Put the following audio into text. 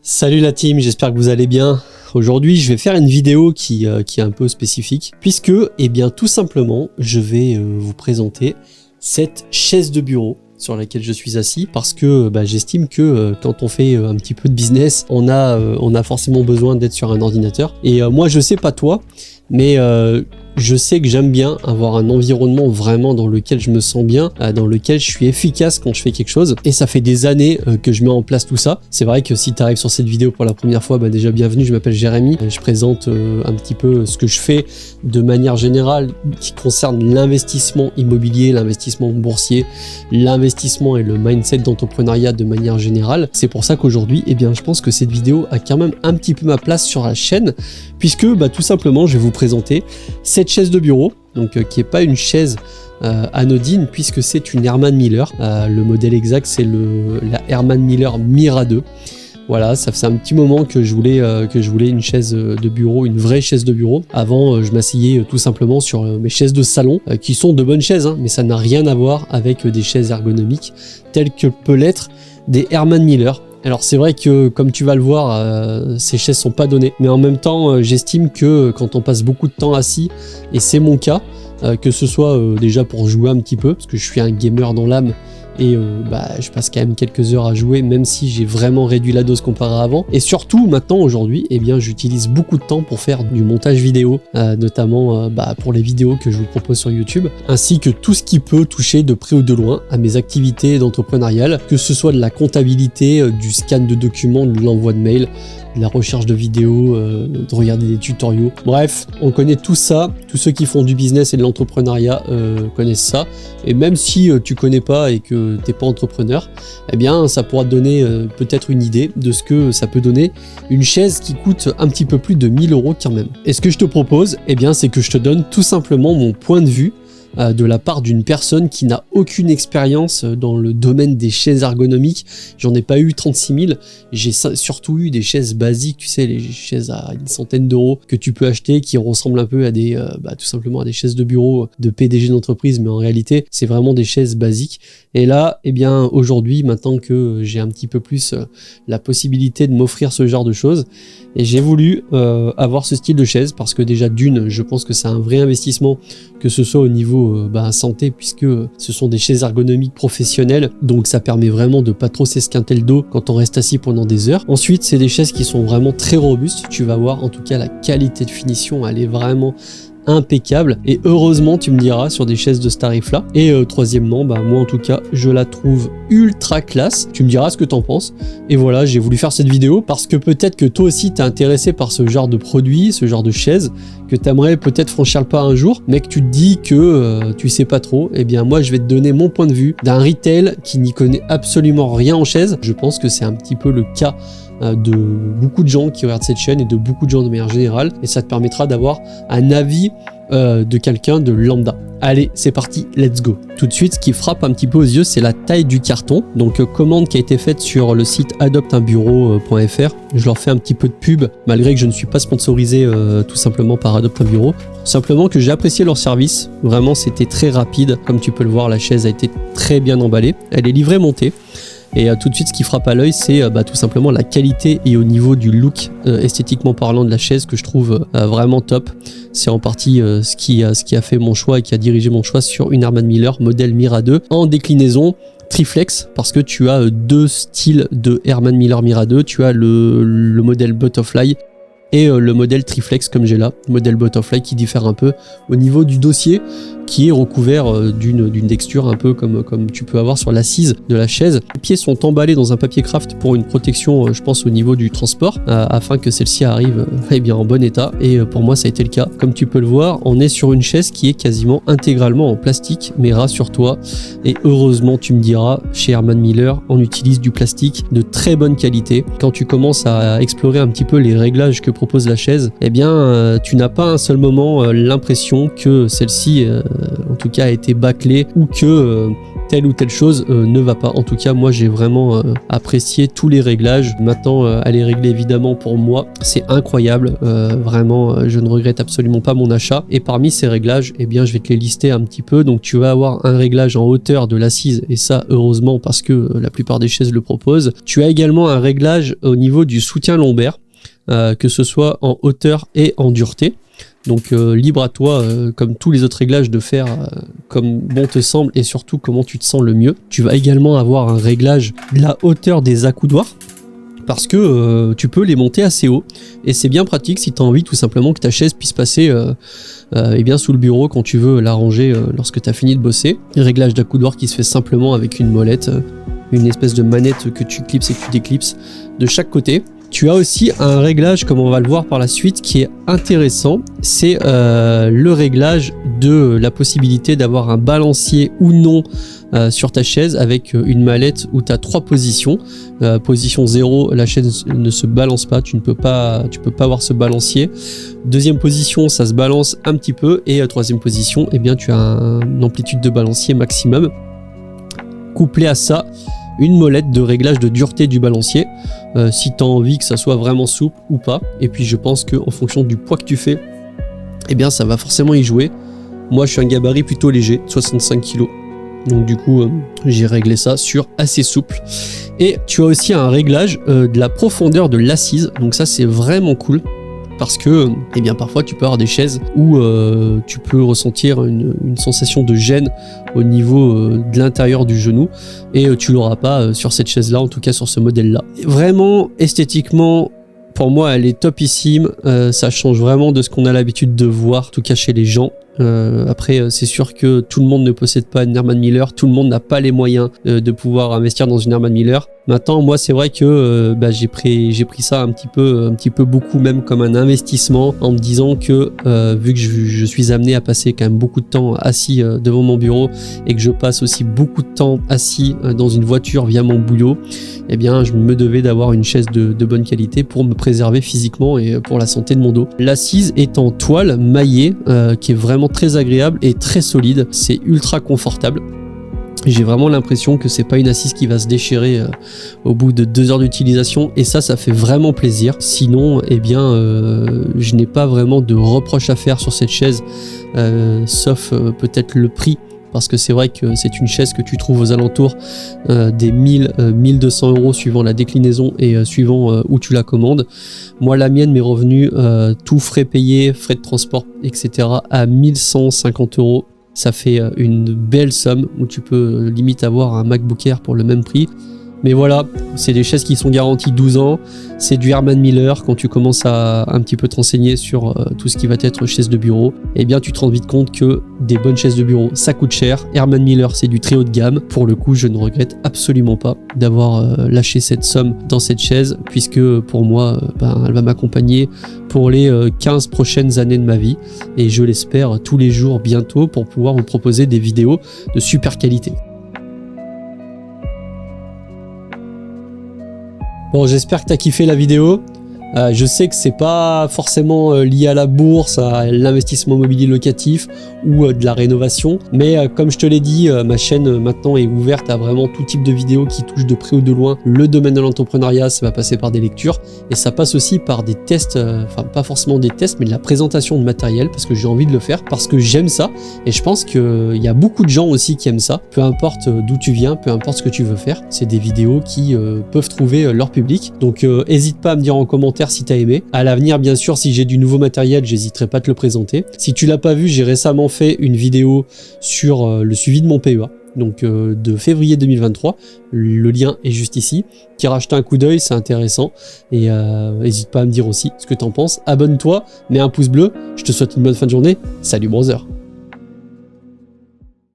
Salut la team, j'espère que vous allez bien. Aujourd'hui, je vais faire une vidéo qui est un peu spécifique puisque, tout simplement, je vais vous présenter cette chaise de bureau sur laquelle je suis assis parce que j'estime que quand on fait un petit peu de business, on a forcément besoin d'être sur un ordinateur. Et moi, je sais pas toi, mais je sais que j'aime bien avoir un environnement vraiment dans lequel je me sens bien, dans lequel je suis efficace quand je fais quelque chose. Et ça fait des années que je mets en place tout ça. C'est vrai que si tu arrives sur cette vidéo pour la première fois, déjà bienvenue, je m'appelle Jérémy. Je présente un petit peu ce que je fais de manière générale qui concerne l'investissement immobilier, l'investissement boursier, l'investissement et le mindset d'entrepreneuriat de manière générale. C'est pour ça qu'aujourd'hui, je pense que cette vidéo a quand même un petit peu ma place sur la chaîne puisque tout simplement, je vais vous présenter cette chaise de bureau, qui n'est pas une chaise anodine puisque c'est une Herman Miller. Le modèle exact, c'est la Herman Miller Mira 2. Voilà, ça fait un petit moment que je voulais une chaise de bureau, une vraie chaise de bureau. Avant, je m'asseyais tout simplement sur mes chaises de salon, qui sont de bonnes chaises, mais ça n'a rien à voir avec des chaises ergonomiques telles que peut l'être des Herman Miller. Alors c'est vrai que comme tu vas le voir, ces chaises sont pas données, mais en même temps j'estime que quand on passe beaucoup de temps assis, et c'est mon cas, que ce soit déjà pour jouer un petit peu, parce que je suis un gamer dans l'âme, et je passe quand même quelques heures à jouer, même si j'ai vraiment réduit la dose comparé à avant. Et surtout maintenant aujourd'hui, j'utilise beaucoup de temps pour faire du montage vidéo, notamment pour les vidéos que je vous propose sur YouTube, ainsi que tout ce qui peut toucher de près ou de loin à mes activités d'entrepreneurial, que ce soit de la comptabilité, du scan de documents, de l'envoi de mails, de la recherche de vidéos, de regarder des tutoriaux. Bref, on connaît tout ça. Tous ceux qui font du business et de l'entrepreneuriat connaissent ça. Et même si tu connais pas et que t'es pas entrepreneur, ça pourra te donner peut-être une idée de ce que ça peut donner une chaise qui coûte un petit peu plus de 1000 € quand même. Et ce que je te propose, c'est que je te donne tout simplement mon point de vue de la part d'une personne qui n'a aucune expérience dans le domaine des chaises ergonomiques. J'en ai pas eu 36 000, j'ai surtout eu des chaises basiques, tu sais, les chaises à une centaine d'euros que tu peux acheter, qui ressemblent un peu à des, tout simplement à des chaises de bureau de PDG d'entreprise, mais en réalité, c'est vraiment des chaises basiques. Et là, aujourd'hui, maintenant que j'ai un petit peu plus la possibilité de m'offrir ce genre de choses, et j'ai voulu avoir ce style de chaise parce que déjà d'une, je pense que c'est un vrai investissement, que ce soit au niveau santé, puisque ce sont des chaises ergonomiques professionnelles, donc ça permet vraiment de pas trop s'esquinter le dos quand on reste assis pendant des heures. Ensuite, c'est des chaises qui sont vraiment très robustes, tu vas voir en tout cas la qualité de finition, elle est vraiment impeccable, et heureusement tu me diras sur des chaises de ce tarif là. Et troisièmement, moi en tout cas je la trouve ultra classe, tu me diras ce que t'en penses. Et voilà, j'ai voulu faire cette vidéo parce que peut-être que toi aussi t'es intéressé par ce genre de produit, ce genre de chaise, que t'aimerais peut-être franchir le pas un jour, mais que tu te dis que tu sais pas trop. Moi je vais te donner mon point de vue d'un retail qui n'y connaît absolument rien en chaise. Je pense que c'est un petit peu le cas de beaucoup de gens qui regardent cette chaîne et de beaucoup de gens de manière générale, et ça te permettra d'avoir un avis de quelqu'un de lambda. Allez, c'est parti, let's go. Tout de suite, ce qui frappe un petit peu aux yeux, c'est la taille du carton. Donc commande qui a été faite sur le site adopteunbureau.fr. Je leur fais un petit peu de pub, malgré que je ne suis pas sponsorisé tout simplement par Adopte un Bureau. Simplement que j'ai apprécié leur service. Vraiment, c'était très rapide. Comme tu peux le voir, la chaise a été très bien emballée. Elle est livrée montée. Et tout de suite, ce qui frappe à l'œil, c'est tout simplement la qualité et au niveau du look esthétiquement parlant de la chaise que je trouve vraiment top. C'est en partie ce qui a fait mon choix et qui a dirigé mon choix sur une Herman Miller modèle Mira 2 en déclinaison triflex, parce que tu as deux styles de Herman Miller Mira 2. Tu as le modèle Butterfly et le modèle triflex comme j'ai là, le modèle Butterfly qui diffère un peu au niveau du dossier, qui est recouvert d'une texture un peu comme tu peux avoir sur l'assise de la chaise. Les pieds sont emballés dans un papier craft pour une protection, je pense, au niveau du transport, afin que celle-ci arrive en bon état, et pour moi ça a été le cas. Comme tu peux le voir, on est sur une chaise qui est quasiment intégralement en plastique, mais rassure-toi, et heureusement tu me diras, chez Herman Miller, on utilise du plastique de très bonne qualité. Quand tu commences à explorer un petit peu les réglages que propose la chaise, tu n'as pas un seul moment l'impression que celle-ci en tout cas a été bâclée, ou que telle ou telle chose ne va pas. En tout cas, moi j'ai vraiment apprécié tous les réglages. Maintenant, à les régler évidemment pour moi, c'est incroyable. Vraiment, je ne regrette absolument pas mon achat. Et parmi ces réglages, eh bien, je vais te les lister un petit peu. Donc tu vas avoir un réglage en hauteur de l'assise, et ça heureusement parce que la plupart des chaises le proposent. Tu as également un réglage au niveau du soutien lombaire, que ce soit en hauteur et en dureté. Donc libre à toi, comme tous les autres réglages, de faire comme bon te semble et surtout comment tu te sens le mieux. Tu vas également avoir un réglage de la hauteur des accoudoirs, parce que tu peux les monter assez haut et c'est bien pratique si tu as envie tout simplement que ta chaise puisse passer eh bien sous le bureau quand tu veux la ranger lorsque tu as fini de bosser. Réglage d'accoudoir qui se fait simplement avec une molette, une espèce de manette que tu clipses et que tu déclipses de chaque côté. Tu as aussi un réglage, comme on va le voir par la suite, qui est intéressant. C'est le réglage de la possibilité d'avoir un balancier ou non sur ta chaise avec une mallette où tu as 3 positions. Position 0, la chaise ne se balance pas, tu peux pas avoir ce balancier. Deuxième position, ça se balance un petit peu. Et troisième position, eh bien, tu as une amplitude de balancier maximum. Couplé à ça, une molette de réglage de dureté du balancier, si tu as envie que ça soit vraiment souple ou pas. Et puis je pense qu'en fonction du poids que tu fais, eh bien ça va forcément y jouer. Moi je suis un gabarit plutôt léger, 65 kg. Donc du coup j'ai réglé ça sur assez souple. Et tu as aussi un réglage de la profondeur de l'assise. Donc ça c'est vraiment cool. Parce que eh bien, parfois tu peux avoir des chaises où tu peux ressentir une sensation de gêne au niveau de l'intérieur du genou, et tu l'auras pas sur cette chaise là, en tout cas sur ce modèle là. Vraiment esthétiquement, pour moi elle est topissime, ça change vraiment de ce qu'on a l'habitude de voir, en tout cas chez les gens. Après c'est sûr que tout le monde ne possède pas une Herman Miller, tout le monde n'a pas les moyens de pouvoir investir dans une Herman Miller. Maintenant moi c'est vrai que j'ai pris ça un petit peu beaucoup même comme un investissement, en me disant que vu que je suis amené à passer quand même beaucoup de temps assis devant mon bureau, et que je passe aussi beaucoup de temps assis dans une voiture via mon boulot, eh bien je me devais d'avoir une chaise de bonne qualité pour me préserver physiquement et pour la santé de mon dos. L'assise est en toile maillée qui est vraiment très agréable et très solide, c'est ultra confortable. J'ai vraiment l'impression que c'est pas une assise qui va se déchirer au bout de 2 heures d'utilisation, et ça fait vraiment plaisir. Sinon, eh bien, je n'ai pas vraiment de reproches à faire sur cette chaise, sauf peut-être le prix. Parce que c'est vrai que c'est une chaise que tu trouves aux alentours des 1000-1200 € suivant la déclinaison et suivant où tu la commandes. Moi, la mienne m'est revenue, tout frais payés, frais de transport, etc., à 1150 €. Ça fait une belle somme où tu peux limite avoir un MacBook Air pour le même prix. Mais voilà, c'est des chaises qui sont garanties 12 ans, c'est du Herman Miller. Quand tu commences à un petit peu te renseigner sur tout ce qui va être chaise de bureau, eh bien tu te rends vite compte que des bonnes chaises de bureau, ça coûte cher. Herman Miller, c'est du très haut de gamme. Pour le coup, je ne regrette absolument pas d'avoir lâché cette somme dans cette chaise, puisque pour moi, elle va m'accompagner pour les 15 prochaines années de ma vie, et je l'espère tous les jours bientôt, pour pouvoir vous proposer des vidéos de super qualité. Bon, j'espère que tu as kiffé la vidéo. Je sais que c'est pas forcément lié à la bourse, à l'investissement immobilier locatif ou de la rénovation, mais comme je te l'ai dit, ma chaîne maintenant est ouverte à vraiment tout type de vidéos qui touchent de près ou de loin le domaine de l'entrepreneuriat. Ça va passer par des lectures, et ça passe aussi par des tests, enfin pas forcément des tests, mais de la présentation de matériel, parce que j'ai envie de le faire, parce que j'aime ça, et je pense qu'il y a beaucoup de gens aussi qui aiment ça, peu importe d'où tu viens, peu importe ce que tu veux faire. C'est des vidéos qui peuvent trouver leur public, donc n'hésite pas à me dire en commentaire si tu as aimé. À l'avenir, bien sûr, si j'ai du nouveau matériel, j'hésiterai pas à te le présenter. Si tu l'as pas vu, j'ai récemment fait une vidéo sur le suivi de mon PEA, donc de février 2023. Le lien est juste ici. Qui rachète un coup d'œil, c'est intéressant. Et n'hésite pas à me dire aussi ce que tu en penses. Abonne-toi, mets un pouce bleu. Je te souhaite une bonne fin de journée. Salut brother.